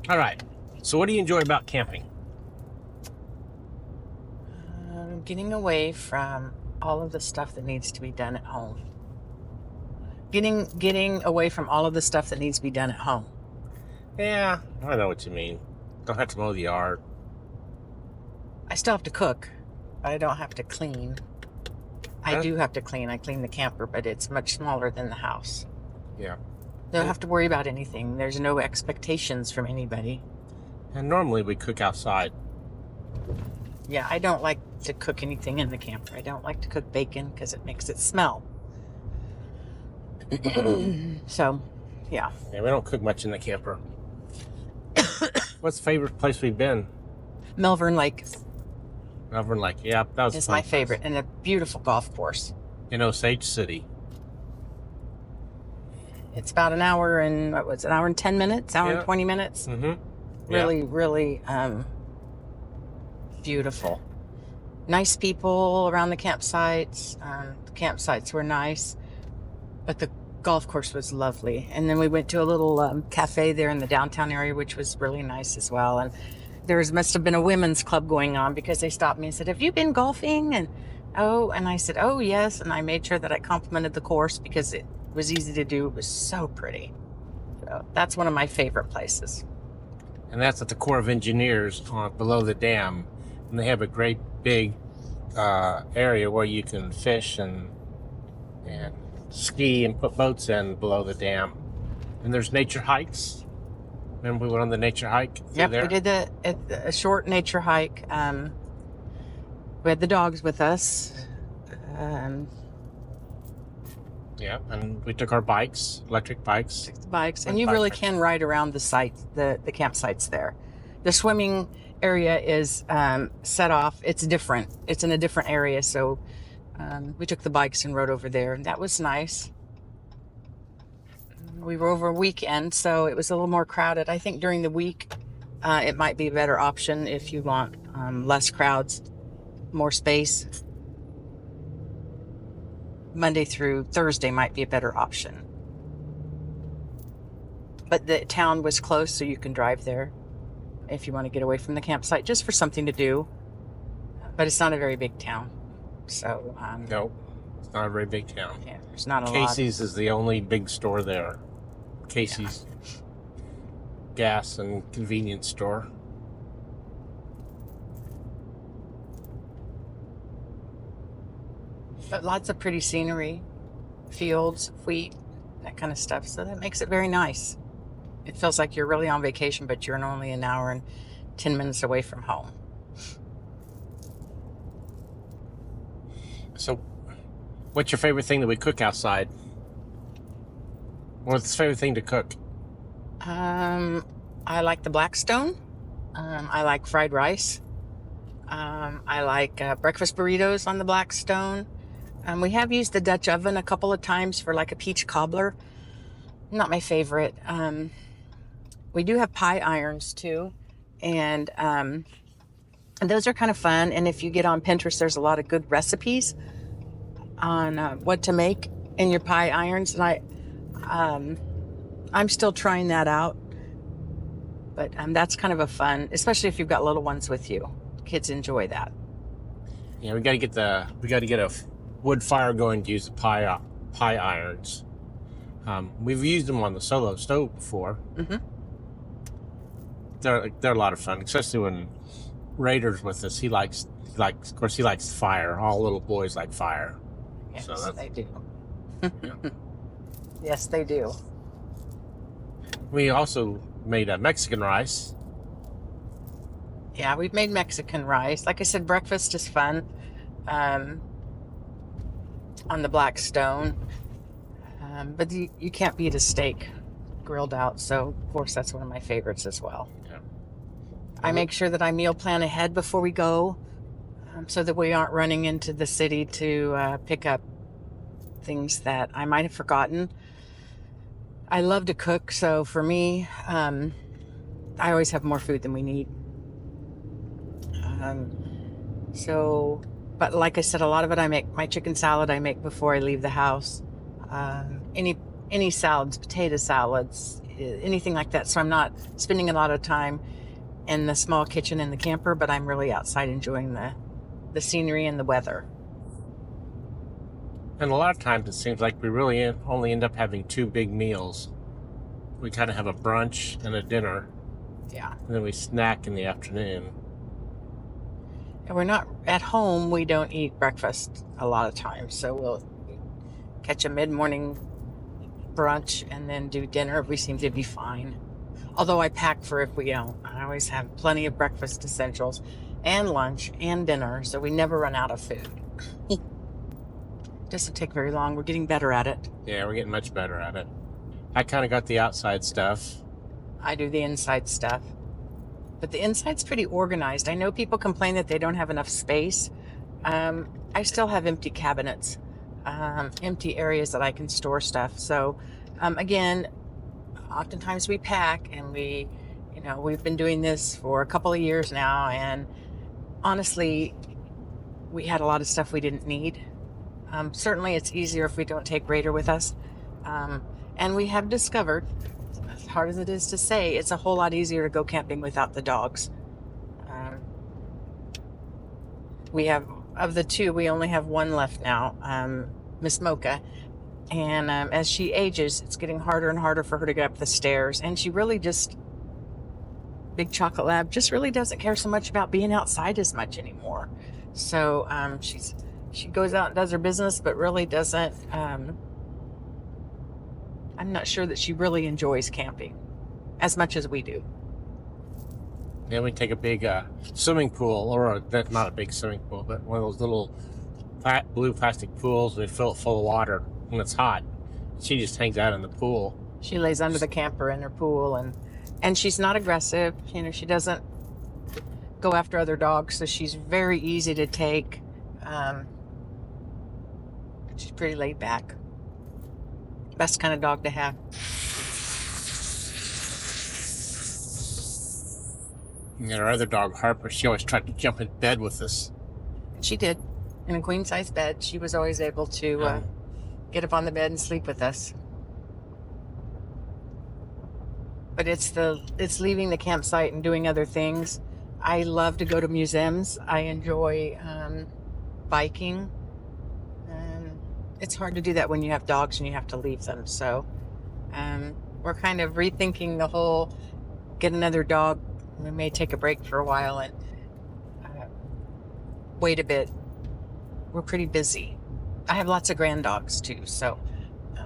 All right. So what do you enjoy about camping? Getting away from all of the stuff that needs to be done at home. Getting away from all of the stuff that needs to be done at home. Yeah, I know what you mean. Don't have to mow the yard. I still have to cook, but I don't have to clean. I Huh? do have to clean. I clean the camper, but it's much smaller than the house. Yeah. Don't have to worry about anything. There's no expectations from anybody. And normally we cook outside. Yeah, I don't like to cook anything in the camper. I don't like to cook bacon because it makes it smell. So, yeah. Yeah, we don't cook much in the camper. What's the favorite place we've been? Melbourne Lake Over in Lake. Yeah, that was is fun. my favorite, and a beautiful golf course. In Osage City. It's about an hour and, an hour and 10 minutes, hour Yeah. and 20 minutes. Mm-hmm. Really, really beautiful. Nice people around the campsites. The campsites were nice, but the golf course was lovely. And then we went to a little cafe there in the downtown area, which was really nice as well. And must have been a women's club going on because they stopped me and said, "Have you been golfing?" And I said, "Oh, yes." And I made sure that I complimented the course because it was easy to do. It was so pretty. So that's one of my favorite places. And that's at the Corps of Engineers below the dam. And they have a great big area where you can fish and ski and put boats in below the dam. And there's nature hikes. Remember we went on the nature hike through Yep, there? we did a short nature hike. We had the dogs with us. Yeah, and we took our bikes, electric bikes. The bikes, and Went you bike really riding. can ride around the site, the campsites there. The swimming area is set off. It's different. It's in a different area, so we took the bikes and rode over there, and that was nice. We were over a weekend, so it was a little more crowded. I think during the week, it might be a better option if you want less crowds, more space. Monday through Thursday might be a better option. But the town was close, so you can drive there if you want to get away from the campsite, just for something to do. But it's not a very big town, so No, it's not a very big town. yeah, there's not a lot. Casey's is the only big store there. Casey's gas and convenience store. But lots of pretty scenery, fields, wheat, that kind of stuff. So that makes it very nice. It feels like you're really on vacation, but you're only an hour and 10 minutes away from home. So, what's your favorite thing that we cook outside? What's your favorite thing to cook? I like the Blackstone. I like fried rice. I like breakfast burritos on the Blackstone. We have used the Dutch oven a couple of times for like a peach cobbler. Not my favorite. We do have pie irons too, and those are kind of fun. And if you get on Pinterest, there's a lot of good recipes on what to make in your pie irons. And I'm still trying that out, but that's kind of a fun, especially if you've got little ones with you. Kids enjoy that. Yeah, we got to get a wood fire going to use the pie irons. We've used them on the solo stove before. Mm-hmm. They're a lot of fun, especially when Raider's with us. He likes fire. All little boys like fire. Yes, So they do. Yeah. Yes, they do. We also made a Mexican rice. Yeah, we've made Mexican rice. Like I said, breakfast is fun on the Blackstone. But you can't beat a steak grilled out. So, of course, that's one of my favorites as well. Yeah. I make sure that I meal plan ahead before we go so that we aren't running into the city to pick up things that I might have forgotten. I love to cook, so for me, I always have more food than we need. But like I said, a lot of it I make my chicken salad I make before I leave the house. Any salads, potato salads, anything like that. So I'm not spending a lot of time in the small kitchen in the camper, but I'm really outside enjoying the scenery and the weather. And a lot of times it seems like we really only end up having 2 big meals. We kind of have a brunch and a dinner, Yeah. and then we snack in the afternoon. And we're not at home. We don't eat breakfast a lot of times. So we'll catch a mid-morning brunch and then do dinner. We seem to be fine. Although I pack for if we don't. I always have plenty of breakfast essentials and lunch and dinner. So we never run out of food. Doesn't take very long. We're getting better at it. Yeah, we're getting much better at it. I kind of got the outside stuff. I do the inside stuff. But the inside's pretty organized. I know people complain that they don't have enough space. I still have empty cabinets, empty areas that I can store stuff. So, again, oftentimes we pack and we've been doing this for a couple of years now. And honestly, we had a lot of stuff we didn't need. Certainly it's easier if we don't take Raider with us. And we have discovered, as hard as it is to say, it's a whole lot easier to go camping without the dogs. We have, of the 2, we only have 1 left now, Miss Mocha. And as she ages, it's getting harder and harder for her to get up the stairs. And she really Big Chocolate Lab just really doesn't care so much about being outside as much anymore. So she goes out and does her business, but really doesn't, I'm not sure that she really enjoys camping as much as we do. Then we take a big swimming pool, or not a big swimming pool, but one of those little blue plastic pools. We fill it full of water when it's hot. She just hangs out in the pool. She lays under the camper in her pool, and she's not aggressive. She doesn't go after other dogs, so she's very easy to take. She's pretty laid back. Best kind of dog to have. And our other dog, Harper, she always tried to jump in bed with us. She did. In a queen size bed, she was always able to get up on the bed and sleep with us. But it's leaving the campsite and doing other things. I love to go to museums. I enjoy biking. It's hard to do that when you have dogs and you have to leave them. So we're kind of rethinking the whole get another dog. We may take a break for a while and wait a bit. We're pretty busy. I have lots of grand dogs too, so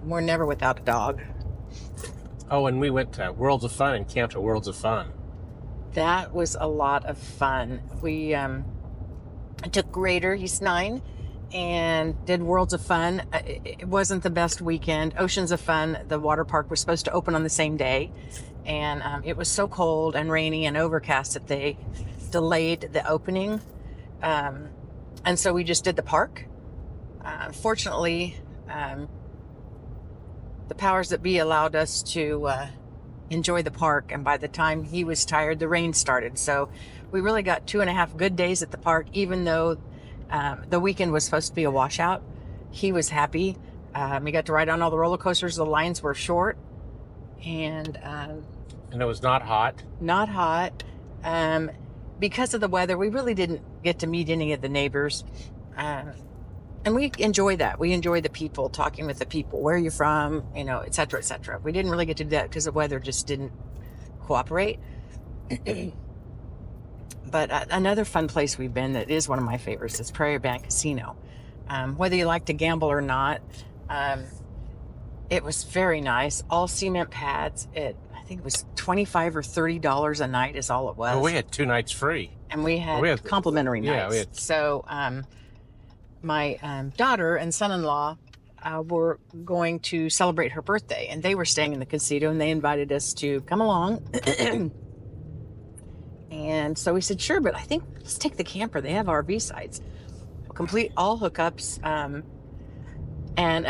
we're never without a dog. Oh, and we went to Worlds of Fun and camped at Worlds of Fun. That was a lot of fun. We I took Raider, he's 9, and did Worlds of Fun. It wasn't the best weekend. Oceans of Fun, the water park, was supposed to open on the same day, and it was so cold and rainy and overcast that they delayed the opening. And so we just did the park. Fortunately, the powers that be allowed us to enjoy the park, and by the time he was tired, the rain started. So we really got 2.5 good days at the park, even though the weekend was supposed to be a washout. He was happy. We got to ride on all the roller coasters. The lines were short, and it was not hot. Not hot. Because of the weather, we really didn't get to meet any of the neighbors. And we enjoy that. We enjoy the people, talking with the people, where you're from, et cetera, et cetera. We didn't really get to do that because the weather just didn't cooperate. But another fun place we've been that is one of my favorites is Prairie Band Casino. Whether you like to gamble or not, it was very nice. All cement pads. I think it was $25 or $30 a night is all it was. Well, we had 2 nights free. And we had complimentary nights. Yeah, we had. So my daughter and son-in-law were going to celebrate her birthday, and they were staying in the casino, and they invited us to come along. And so we said, sure, but I think let's take the camper. They have RV sites, complete all hookups, and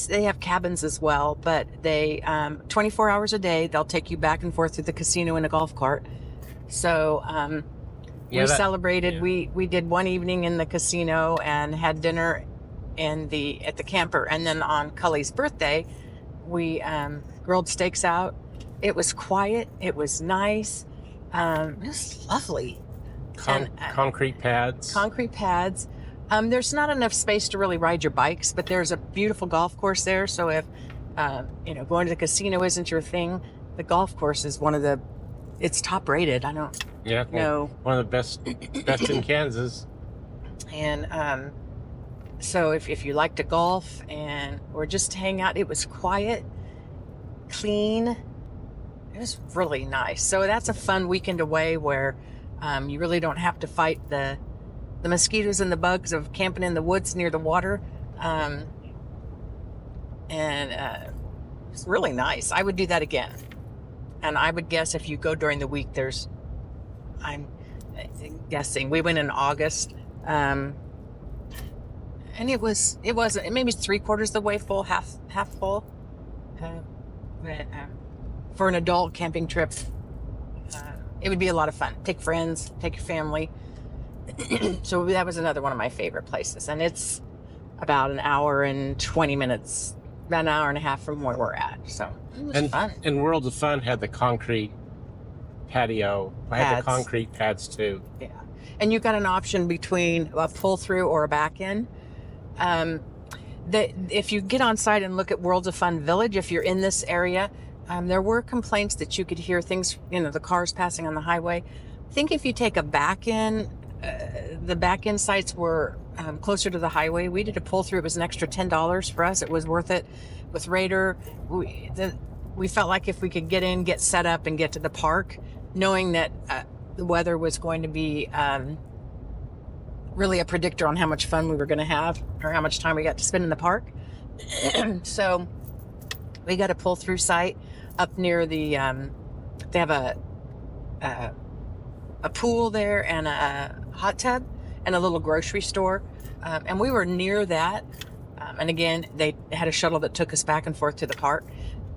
they have cabins as well, but they 24 hours a day, they'll take you back and forth to the casino in a golf cart. So we celebrated. Yeah. We did one evening in the casino and had dinner at the camper, and then on Cully's birthday, we grilled steaks out. It was quiet. It was nice. It was lovely. Concrete pads. Concrete pads. There's not enough space to really ride your bikes, but there's a beautiful golf course there. So if going to the casino isn't your thing, the golf course is it's top rated. I don't know. One of the best in Kansas. And so if you like to golf or just hang out, it was quiet, clean. It was really nice. So that's a fun weekend away where you really don't have to fight the mosquitoes and the bugs of camping in the woods near the water. It's really nice. I would do that again. And I would guess if you go during the week, I'm guessing we went in August. And it wasn't maybe 3/4 of the way full, half full. But for an adult camping trip, it would be a lot of fun. Take friends, take your family. So that was another one of my favorite places. And it's about an hour and 20 minutes, about an hour and a half from where we're at. So it was fun. And Worlds of Fun had the concrete patio. I had the concrete pads too. Yeah. And you got an option between a pull through or a back in. If you get on site and look at Worlds of Fun Village, if you're in this area, there were complaints that you could hear things, the cars passing on the highway. I think if you take a back in, the back end sites were closer to the highway. We did a pull through. It was an extra $10 for us. It was worth it. With Raider, we felt like if we could get set up and get to the park, knowing that the weather was going to be really a predictor on how much fun we were going to have or how much time we got to spend in the park. So we got a pull through site up near they have a pool there and a hot tub and a little grocery store. And we were near that. And again, they had a shuttle that took us back and forth to the park,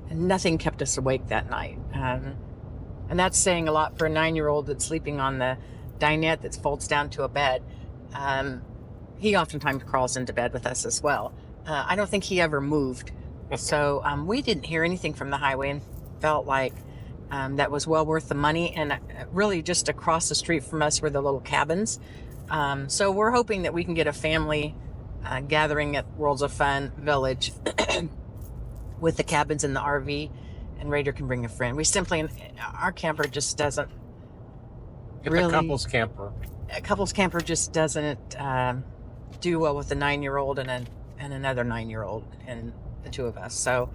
and nothing kept us awake that night. And that's saying a lot for a 9-year-old that's sleeping on the dinette that folds down to a bed. He oftentimes crawls into bed with us as well. I don't think he ever moved. So we didn't hear anything from the highway and felt like that was well worth the money. And really just across the street from us were the little cabins. So we're hoping that we can get a family gathering at Worlds of Fun Village with the cabins in the RV, and Raider can bring a friend. Our camper just doesn't really... a couples camper. A couples camper just doesn't do well with a 9-year-old and another 9-year-old and the two of us. So,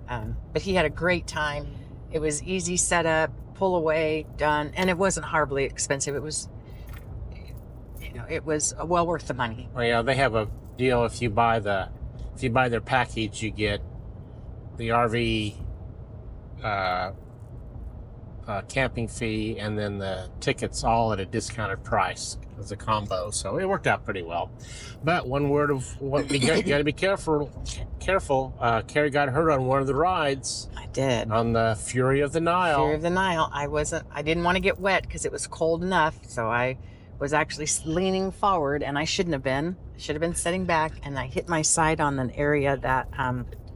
but he had a great time. It was easy setup, pull away, done, and it wasn't horribly expensive. It was, it was well worth the money. Well, yeah, they have a deal. If you buy their package, you get the RV camping fee and then the tickets all at a discounted price as a combo. So it worked out pretty well. But one word of what you got to be careful. Carrie got hurt on one of the rides. I did. On the Fury of the Nile. Fury of the Nile. I didn't want to get wet because it was cold enough. So I was actually leaning forward, and I shouldn't have been. I should have been sitting back, and I hit my side on an area that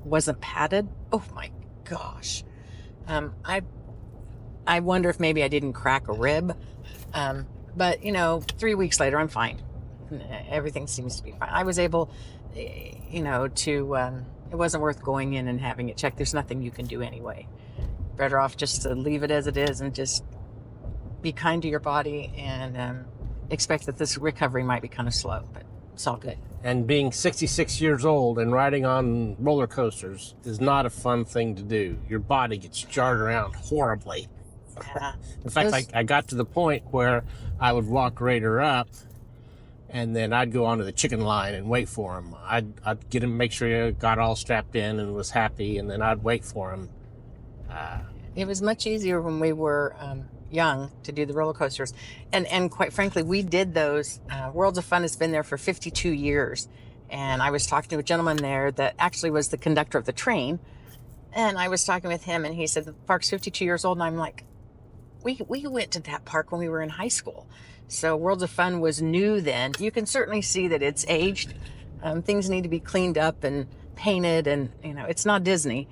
wasn't padded. Oh my gosh. I wonder if maybe I didn't crack a rib. But 3 weeks later, I'm fine. Everything seems to be fine. I was able, it wasn't worth going in and having it checked. There's nothing you can do anyway. Better off just to leave it as it is and just be kind to your body and expect that this recovery might be kind of slow, but it's all good. And being 66 years old and riding on roller coasters is not a fun thing to do. Your body gets jarred around horribly. Yeah. In fact, I got to the point where I would walk Raider up, and then I'd go onto the chicken line and wait for him. I'd get him, make sure he got all strapped in and was happy, and then I'd wait for him. It was much easier when we were young to do the roller coasters, and quite frankly, we did those. Worlds of Fun has been there for 52 years, and I was talking to a gentleman there that actually was the conductor of the train, and I was talking with him, and he said the park's 52 years old, and I'm like, we went to that park when we were in high school. So Worlds of Fun was new then. You can certainly see that it's aged. Things need to be cleaned up and painted, and it's not Disney,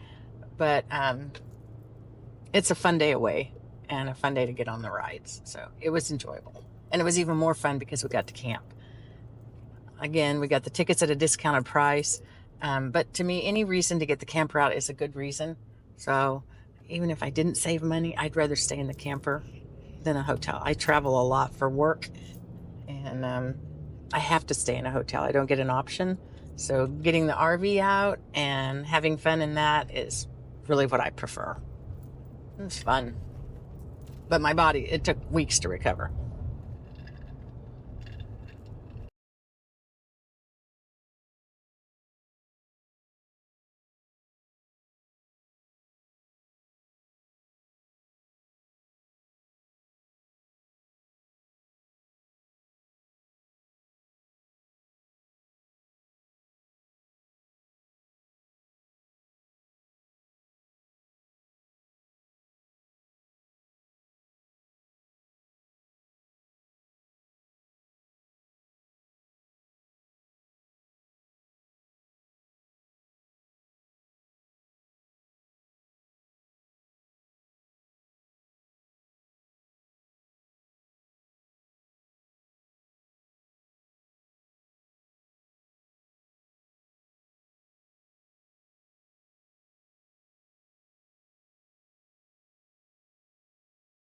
but it's a fun day away and a fun day to get on the rides. So it was enjoyable. And it was even more fun because we got to camp. Again, we got the tickets at a discounted price. But to me, any reason to get the camper out is a good reason. So even if I didn't save money, I'd rather stay in the camper than a hotel. I travel a lot for work, and I have to stay in a hotel. I don't get an option. So getting the RV out and having fun in that is really what I prefer. It was fun. But my body, it took weeks to recover.